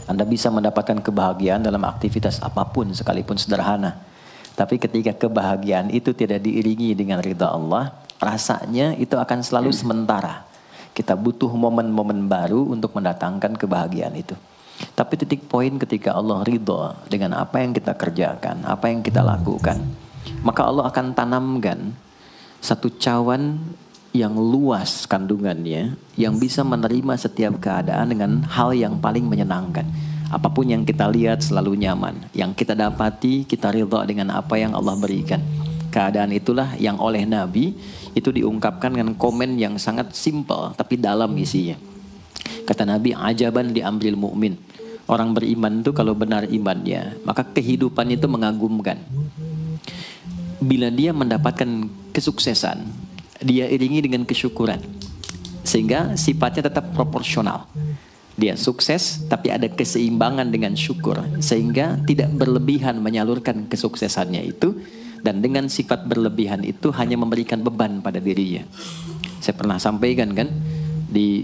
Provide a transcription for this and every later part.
Anda bisa mendapatkan kebahagiaan dalam aktivitas apapun sekalipun sederhana. Tapi ketika kebahagiaan itu tidak diiringi dengan ridha Allah, rasanya itu akan selalu sementara. Kita butuh momen-momen baru untuk mendatangkan kebahagiaan itu. Tapi titik poin ketika Allah ridha dengan apa yang kita kerjakan, apa yang kita lakukan, maka Allah akan tanamkan satu cawan yang luas kandungannya, yang bisa menerima setiap keadaan dengan hal yang paling menyenangkan. Apapun yang kita lihat selalu nyaman. Yang kita dapati, kita ridha dengan apa yang Allah berikan. Keadaan itulah yang oleh Nabi itu diungkapkan dengan komen yang sangat simpel tapi dalam isinya. Kata Nabi, ajaban diambil mukmin. Orang beriman itu kalau benar imannya, maka kehidupan itu mengagumkan. Bila dia mendapatkan kesuksesan, dia iringi dengan kesyukuran. Sehingga sifatnya tetap proporsional. Dia sukses tapi ada keseimbangan dengan syukur. Sehingga tidak berlebihan menyalurkan kesuksesannya itu. Dan dengan sifat berlebihan itu hanya memberikan beban pada dirinya. Saya pernah sampaikan kan, di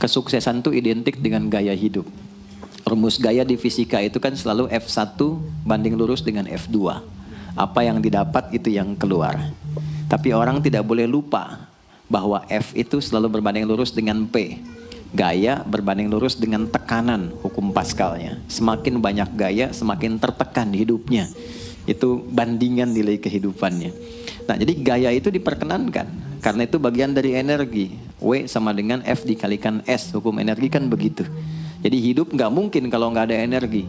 kesuksesan itu identik dengan gaya hidup. Rumus gaya di fisika itu kan selalu F1 banding lurus dengan F2. Apa yang didapat itu yang keluar. Tapi orang tidak boleh lupa bahwa F itu selalu berbanding lurus dengan P. Gaya berbanding lurus dengan tekanan, hukum Pascalnya. Semakin banyak gaya, semakin tertekan hidupnya. Itu bandingan nilai kehidupannya. Nah, jadi gaya itu diperkenankan. Karena itu bagian dari energi. W sama dengan F dikalikan S. Hukum energi kan begitu. Jadi hidup nggak mungkin kalau nggak ada energi.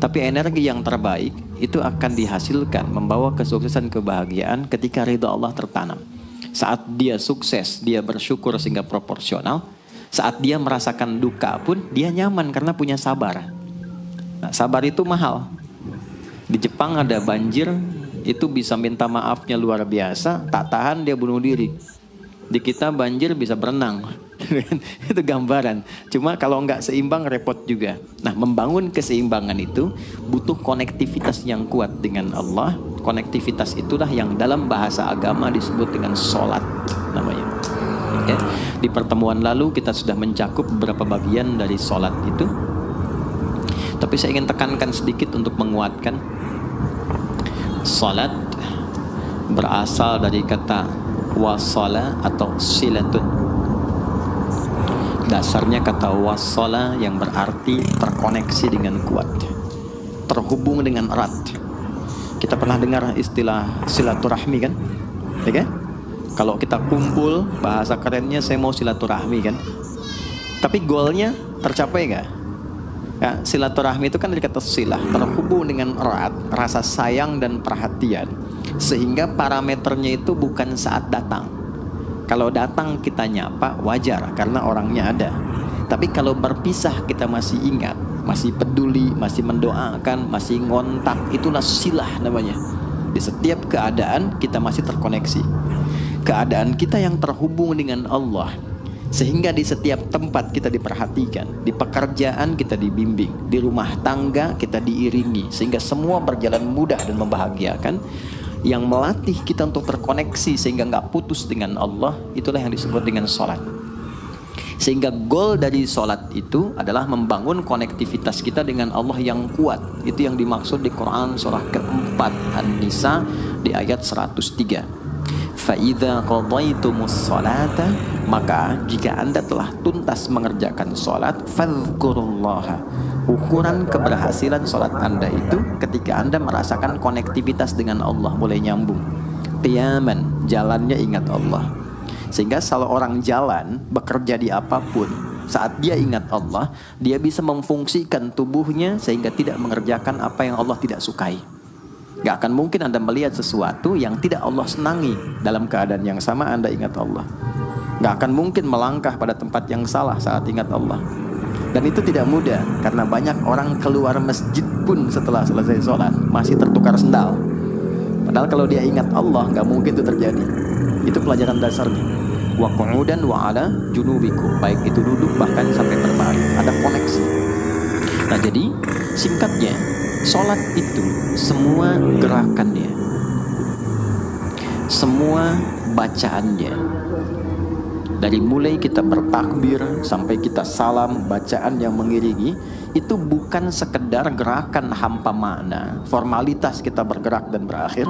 Tapi energi yang terbaik itu akan dihasilkan membawa kesuksesan kebahagiaan ketika ridha Allah tertanam. Saat dia sukses, dia bersyukur sehingga proporsional. Saat dia merasakan duka pun dia nyaman karena punya sabar. Nah, sabar itu mahal. Di Jepang ada banjir, itu bisa minta maafnya luar biasa, tak tahan dia bunuh diri. Di kita banjir bisa berenang. Itu gambaran. Cuma kalau nggak seimbang repot juga. Nah, membangun keseimbangan itu butuh konektivitas yang kuat dengan Allah. Konektivitas itulah yang dalam bahasa agama disebut dengan sholat namanya. Oke. Di pertemuan lalu kita sudah mencakup beberapa bagian dari sholat itu. Tapi saya ingin tekankan sedikit untuk menguatkan. Sholat berasal dari kata wasala atau silatun. Dasarnya kata wasala yang berarti terkoneksi dengan kuat, terhubung dengan erat. Kita pernah dengar istilah silaturahmi kan? Ya kan? Kalau kita kumpul, bahasa kerennya saya mau silaturahmi kan? Tapi goalnya tercapai nggak? Ya, silaturahmi itu kan dari kata silah, terhubung dengan erat, rasa sayang dan perhatian. Sehingga parameternya itu bukan saat datang. Kalau datang kita nyapa wajar karena orangnya ada. Tapi kalau berpisah kita masih ingat, masih peduli, masih mendoakan, masih ngontak, itulah silah namanya. Di setiap keadaan kita masih terkoneksi. Keadaan kita yang terhubung dengan Allah. Sehingga di setiap tempat kita diperhatikan, di pekerjaan kita dibimbing, di rumah tangga kita diiringi, sehingga semua berjalan mudah dan membahagiakan. Yang melatih kita untuk terkoneksi sehingga nggak putus dengan Allah, itulah yang disebut dengan sholat. Sehingga goal dari sholat itu adalah membangun konektivitas kita dengan Allah yang kuat. Itu yang dimaksud di Quran surah keempat An-Nisa di ayat 103. فَإِذَا قَضَيْتُمُ الصَّلَاةَ, maka jika anda telah tuntas mengerjakan sholat, fadhkurullaha. Ukuran keberhasilan sholat anda itu ketika anda merasakan konektivitas dengan Allah mulai nyambung. Qiyaman, jalannya ingat Allah. Sehingga kalau orang jalan, bekerja di apapun, saat dia ingat Allah, dia bisa memfungsikan tubuhnya sehingga tidak mengerjakan apa yang Allah tidak sukai. Gak akan mungkin anda melihat sesuatu yang tidak Allah senangi. Dalam keadaan yang sama anda ingat Allah. Gak akan mungkin melangkah pada tempat yang salah saat ingat Allah. Dan itu tidak mudah, karena banyak orang keluar masjid pun setelah selesai sholat masih tertukar sendal. Padahal kalau dia ingat Allah, gak mungkin itu terjadi. Itu pelajaran dasarnya. Wa qu'udan wa ala junubikum, baik itu duduk bahkan sampai berbaring, ada koneksi. Nah, jadi singkatnya, sholat itu semua gerakannya, semua bacaannya, Dari mulai kita bertakbir sampai kita salam, bacaan yang mengiringi itu bukan sekedar gerakan hampa makna, formalitas kita bergerak dan berakhir,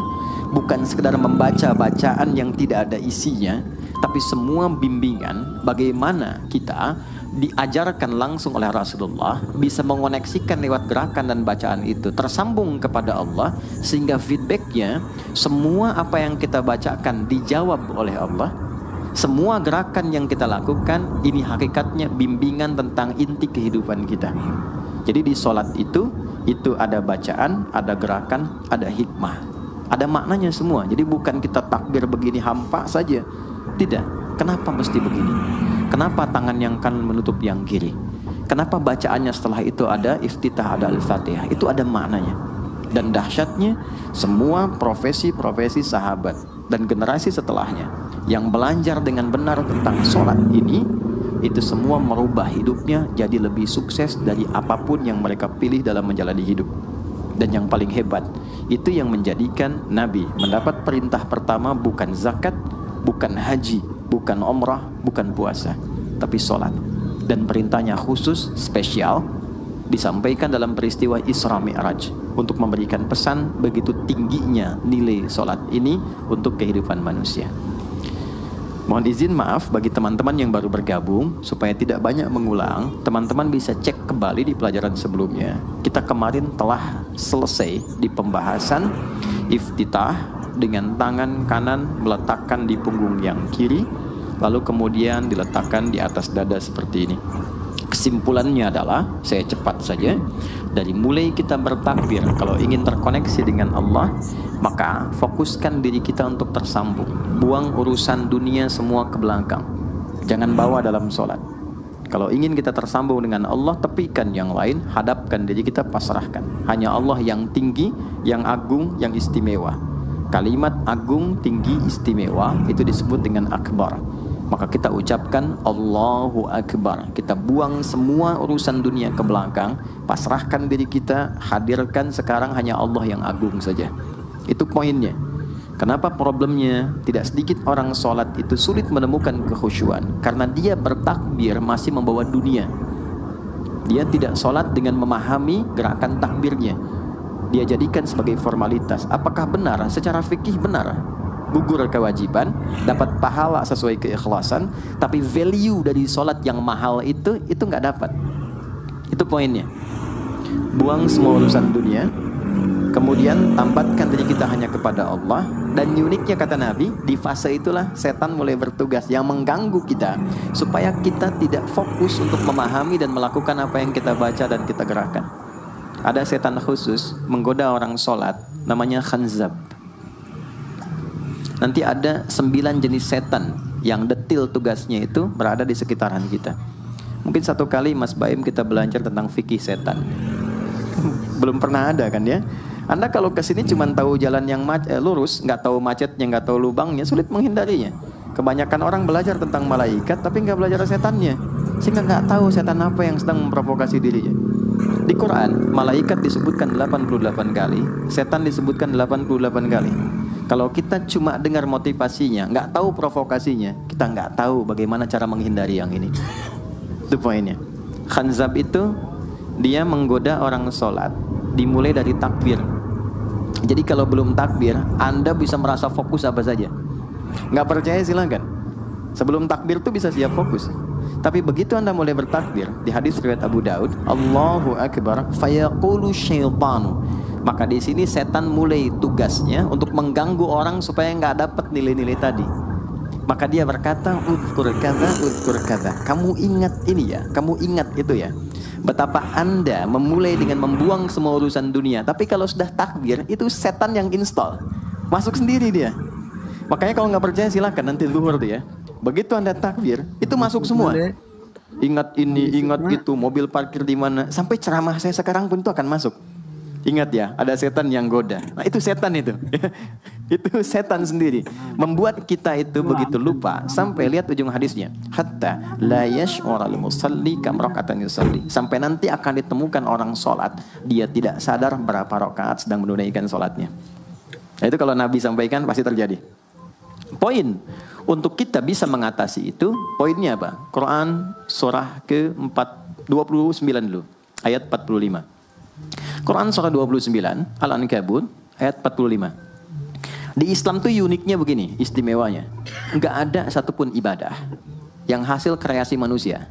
bukan sekedar membaca bacaan yang tidak ada isinya, tapi semua bimbingan bagaimana kita diajarkan langsung oleh Rasulullah bisa mengoneksikan lewat gerakan dan bacaan itu tersambung kepada Allah, sehingga feedbacknya semua apa yang kita bacakan dijawab oleh Allah. Semua gerakan yang kita lakukan ini hakikatnya bimbingan tentang inti kehidupan kita. Jadi di sholat itu ada bacaan, ada gerakan, ada hikmah, ada maknanya semua. Jadi bukan kita takbir begini hampa saja, tidak. Kenapa mesti begini? Kenapa tangan yang kanan menutup yang kiri? Kenapa bacaannya setelah itu ada iftitah, ada al-fatihah? Itu ada maknanya. Dan dahsyatnya semua profesi-profesi sahabat dan generasi setelahnya yang belajar dengan benar tentang sholat ini, itu semua merubah hidupnya jadi lebih sukses dari apapun yang mereka pilih dalam menjalani hidup. Dan yang paling hebat, itu yang menjadikan Nabi mendapat perintah pertama bukan zakat, bukan haji, bukan umrah, bukan puasa, tapi sholat. Dan perintahnya khusus, spesial, disampaikan dalam peristiwa Isra Mi'raj untuk memberikan pesan begitu tingginya nilai sholat ini untuk kehidupan manusia. Mohon izin maaf bagi teman-teman yang baru bergabung, supaya tidak banyak mengulang, teman-teman bisa cek kembali di pelajaran sebelumnya. Kita kemarin telah selesai di pembahasan iftitah dengan tangan kanan meletakkan di punggung yang kiri, lalu kemudian diletakkan di atas dada seperti ini. Kesimpulannya adalah, saya cepat saja, dari mulai kita bertakbir, kalau ingin terkoneksi dengan Allah, maka fokuskan diri kita untuk tersambung. Buang urusan dunia semua ke belakang, jangan bawa dalam sholat. Kalau ingin kita tersambung dengan Allah, tepikan yang lain, hadapkan diri kita, pasrahkan. Hanya Allah yang tinggi, yang agung, yang istimewa. Kalimat agung, tinggi, istimewa itu disebut dengan akbar. Maka kita ucapkan Allahu Akbar. Kita buang semua urusan dunia ke belakang, pasrahkan diri kita, hadirkan sekarang hanya Allah yang agung saja. Itu poinnya. Kenapa problemnya? Tidak sedikit orang sholat itu sulit menemukan kekhusyuan, karena dia bertakbir masih membawa dunia. Dia tidak sholat dengan memahami gerakan takbirnya. Dia jadikan sebagai formalitas. Apakah benar? Secara fikih benar, gugur kewajiban, dapat pahala sesuai keikhlasan, tapi value dari sholat yang mahal itu nggak dapat. Itu poinnya. Buang semua urusan dunia, kemudian tambatkan diri kita hanya kepada Allah. Dan uniknya kata Nabi, di fase itulah setan mulai bertugas yang mengganggu kita, supaya kita tidak fokus untuk memahami dan melakukan apa yang kita baca dan kita gerakan. Ada setan khusus menggoda orang sholat, namanya khanzab. Nanti ada 9 jenis setan yang detil tugasnya itu berada di sekitaran kita. Mungkin satu kali Mas Baim kita belajar tentang fikih setan. Belum pernah ada kan ya? Anda kalau kesini cuma tahu jalan yang lurus, nggak tahu macetnya, nggak tahu lubangnya, sulit menghindarinya. Kebanyakan orang belajar tentang malaikat tapi nggak belajar setannya, sehingga nggak tahu setan apa yang sedang memprovokasi dirinya. Di Quran, malaikat disebutkan 88 kali, setan disebutkan 88 kali. Kalau kita cuma dengar motivasinya, nggak tahu provokasinya, kita nggak tahu bagaimana cara menghindari yang ini. Itu poinnya. Khanzab itu dia menggoda orang sholat, dimulai dari takbir. Jadi kalau belum takbir, Anda bisa merasa fokus apa saja. Nggak percaya silakan. Sebelum takbir tuh bisa siap fokus. Tapi begitu Anda mulai bertakbir, di hadis riwayat Abu Daud, Allahu Akbar, fayaqulu syaitanu. Maka di sini setan mulai tugasnya untuk mengganggu orang supaya nggak dapat nilai-nilai tadi. Maka dia berkata, uzkur kata. Kamu ingat ini ya, kamu ingat itu ya. Betapa Anda memulai dengan membuang semua urusan dunia. Tapi kalau sudah takbir, itu setan yang install, masuk sendiri dia. Makanya kalau nggak percaya silakan nanti zuhur tuh ya. Begitu Anda takbir, itu masuk semua. Ingat ini, ingat itu, mobil parkir di mana. Sampai ceramah saya sekarang pun itu akan masuk. Ingat ya, ada setan yang goda. Nah itu setan itu. Itu setan sendiri. Membuat kita itu begitu lupa. Sampai lihat ujung hadisnya. Hatta la yash'ural musalli kam raka'atan yusalli. Sampai nanti akan ditemukan orang sholat, dia tidak sadar berapa rakaat sedang menunaikan sholatnya. Nah, itu kalau Nabi sampaikan pasti terjadi. Poin. Untuk kita bisa mengatasi itu, poinnya apa? Quran surah ke-29 dulu, ayat 45. Quran surah 29, Al-Ankabut, ayat 45. Di Islam tuh uniknya begini, istimewanya. Enggak ada satupun ibadah yang hasil kreasi manusia.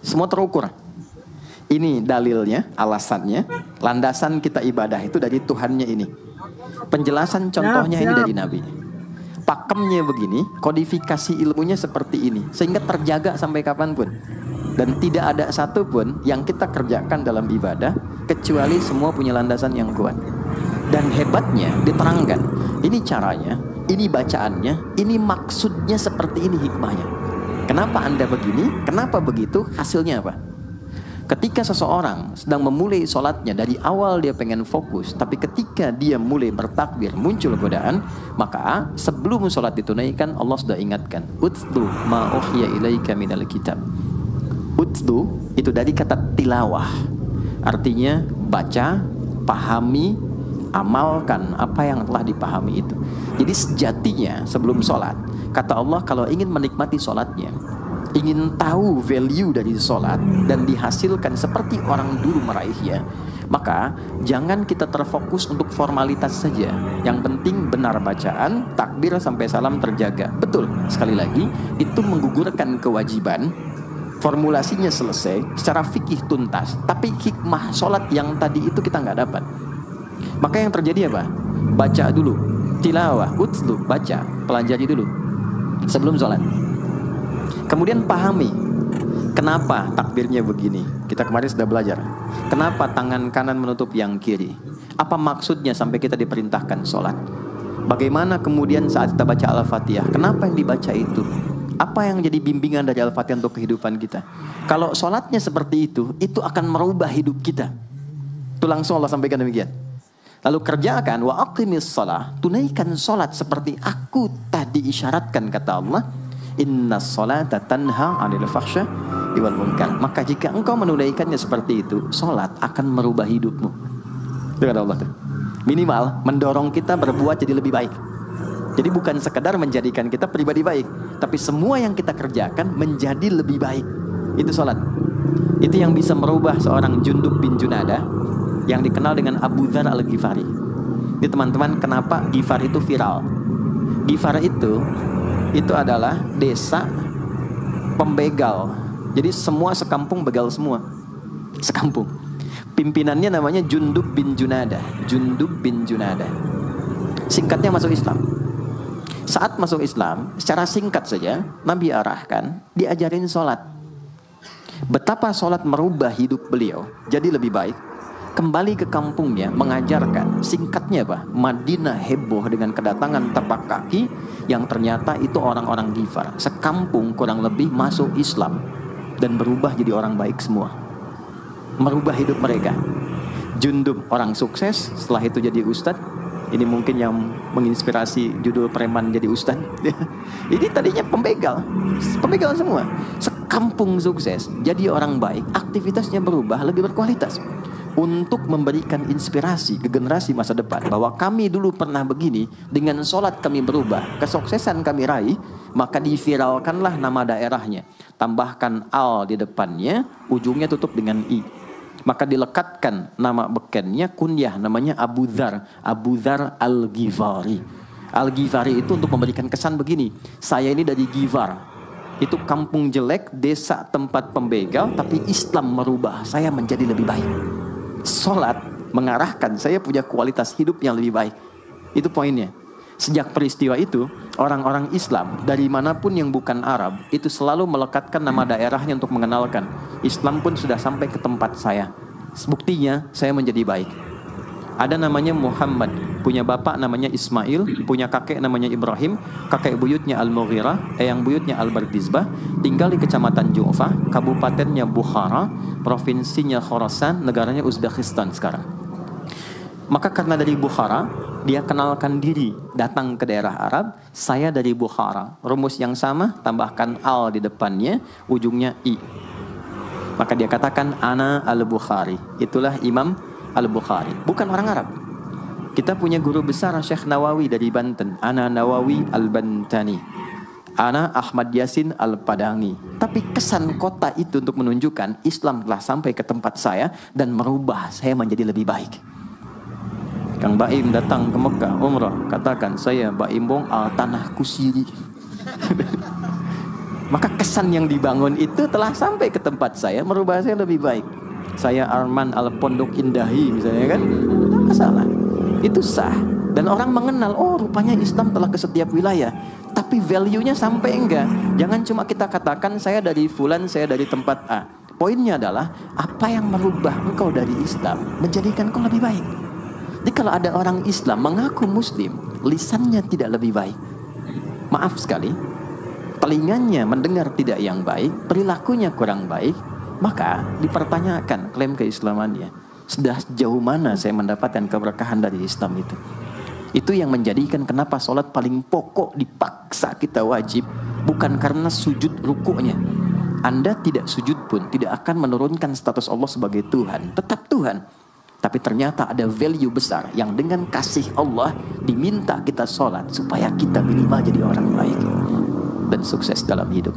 Semua terukur. Ini dalilnya, alasannya, landasan kita ibadah itu dari Tuhannya ini. Penjelasan contohnya ini dari Nabi. Pakemnya begini, kodifikasi ilmunya seperti ini, sehingga terjaga sampai kapanpun. Dan tidak ada satupun yang kita kerjakan dalam ibadah kecuali semua punya landasan yang kuat. Dan hebatnya diterangkan, ini caranya, ini bacaannya, ini maksudnya seperti ini hikmahnya. Kenapa Anda begini? Kenapa begitu? Hasilnya apa? Ketika seseorang sedang memulai sholatnya, dari awal dia pengen fokus, tapi ketika dia mulai bertakbir muncul godaan, maka sebelum sholat ditunaikan Allah sudah ingatkan, utlu ma uhiya ilaika minal kitab. Utlu itu dari kata tilawah, artinya baca, pahami, amalkan apa yang telah dipahami itu. Jadi sejatinya sebelum sholat, kata Allah, kalau ingin menikmati sholatnya, ingin tahu value dari sholat dan dihasilkan seperti orang dulu meraihnya, maka jangan kita terfokus untuk formalitas saja. Yang penting benar bacaan, takbir sampai salam terjaga. Betul, sekali lagi itu menggugurkan kewajiban. Formulasinya selesai, secara fikih tuntas, tapi hikmah sholat yang tadi itu kita nggak dapat. Maka yang terjadi apa? Baca dulu, tilawah, utlu, baca, pelajari dulu sebelum sholat. Kemudian pahami kenapa takbirnya begini. Kita kemarin sudah belajar. Kenapa tangan kanan menutup yang kiri? Apa maksudnya sampai kita diperintahkan sholat? Bagaimana kemudian saat kita baca Al-Fatihah? Kenapa yang dibaca itu? Apa yang jadi bimbingan dari Al-Fatihah untuk kehidupan kita? Kalau sholatnya seperti itu akan merubah hidup kita. Itu langsung Allah sampaikan demikian. Lalu kerjakan wa aqimis shalah, tunaikan sholat seperti aku tadi isyaratkan, kata Allah. Inna sholata tanha 'anil fahsya wal munkar. Maka jika engkau menunaikannya seperti itu, sholat akan merubah hidupmu. Itu kata Allah. Minimal mendorong kita berbuat jadi lebih baik. Jadi bukan sekedar menjadikan kita pribadi baik, tapi semua yang kita kerjakan menjadi lebih baik. Itu sholat. Itu yang bisa merubah seorang Jundub bin Junadah yang dikenal dengan Abu Dzar al-Ghifari. Ini teman-teman, kenapa Ghifar itu viral? Ghifar itu adalah desa pembegal. Jadi semua sekampung begal semua. Sekampung. Pimpinannya namanya Jundub bin Junadah. Jundub bin Junadah. Singkatnya masuk Islam. Saat masuk Islam, secara singkat saja, Nabi arahkan, diajarin sholat. Betapa sholat merubah hidup beliau jadi lebih baik. Kembali ke kampungnya mengajarkan. Singkatnya apa? Madinah heboh dengan kedatangan tapak kaki yang ternyata itu orang-orang Ghifar. Sekampung kurang lebih masuk Islam dan berubah jadi orang baik semua. Merubah hidup mereka. Jundub orang sukses, setelah itu jadi ustadz. Ini mungkin yang menginspirasi judul preman jadi ustadz. Ini tadinya pembegal semua. Sekampung sukses, jadi orang baik, aktivitasnya berubah lebih berkualitas. Untuk memberikan inspirasi ke generasi masa depan bahwa kami dulu pernah begini, dengan sholat kami berubah, kesuksesan kami raih, maka diviralkanlah nama daerahnya, tambahkan al di depannya, ujungnya tutup dengan i, maka dilekatkan nama bekennya, kunyah namanya Abu Dzar al-Ghifari. Al-Ghifari itu untuk memberikan kesan begini, saya ini dari Ghifar, itu kampung jelek, desa tempat pembegal, tapi Islam merubah saya menjadi lebih baik. Sholat mengarahkan saya punya kualitas hidup yang lebih baik. Itu poinnya. Sejak peristiwa itu, orang-orang Islam dari manapun yang bukan Arab itu selalu melekatkan nama daerahnya untuk mengenalkan. Islam pun sudah sampai ke tempat saya. Buktinya saya menjadi baik. Ada namanya Muhammad, punya bapak namanya Ismail, punya kakek namanya Ibrahim, kakek buyutnya Al-Mughirah, eyang buyutnya Al-Bardizbah, tinggal di kecamatan Ju'fah, kabupatennya Bukhara, provinsinya Khorasan, negaranya Uzbekistan sekarang. Maka karena dari Bukhara, dia kenalkan diri, datang ke daerah Arab, saya dari Bukhara. Rumus yang sama, tambahkan al di depannya, ujungnya i. Maka dia katakan, ana al-Bukhari. Itulah Imam Al-Bukhari, bukan orang Arab. Kita punya guru besar Syekh Nawawi dari Banten, Ana Nawawi Al-Bantani. Ana Ahmad Yasin Al-Padangi. Tapi kesan kota itu untuk menunjukkan Islam telah sampai ke tempat saya dan merubah saya menjadi lebih baik. Kang Baim datang ke Mekah umrah, katakan saya Baim Bong tanah kusiri. Maka kesan yang dibangun itu telah sampai ke tempat saya, merubah saya lebih baik. Saya Arman Al-Pondok Indahi misalnya kan, tidak masalah. Itu sah. Dan orang mengenal, oh rupanya Islam telah ke setiap wilayah. Tapi value-nya sampai enggak. Jangan cuma kita katakan saya dari fulan, saya dari tempat A. Poinnya adalah apa yang merubah engkau dari Islam menjadikan engkau lebih baik. Jadi kalau ada orang Islam mengaku Muslim, lisannya tidak lebih baik, maaf sekali, telinganya mendengar tidak yang baik, perilakunya kurang baik, maka dipertanyakan klaim keislamannya. Sudah sejauh mana saya mendapatkan keberkahan dari Islam itu? Itu yang menjadikan kenapa sholat paling pokok dipaksa kita wajib, bukan karena sujud rukuknya. Anda tidak sujud pun tidak akan menurunkan status Allah sebagai Tuhan, tetap Tuhan. Tapi ternyata ada value besar yang dengan kasih Allah diminta kita sholat supaya kita minimal jadi orang baik dan sukses dalam hidup.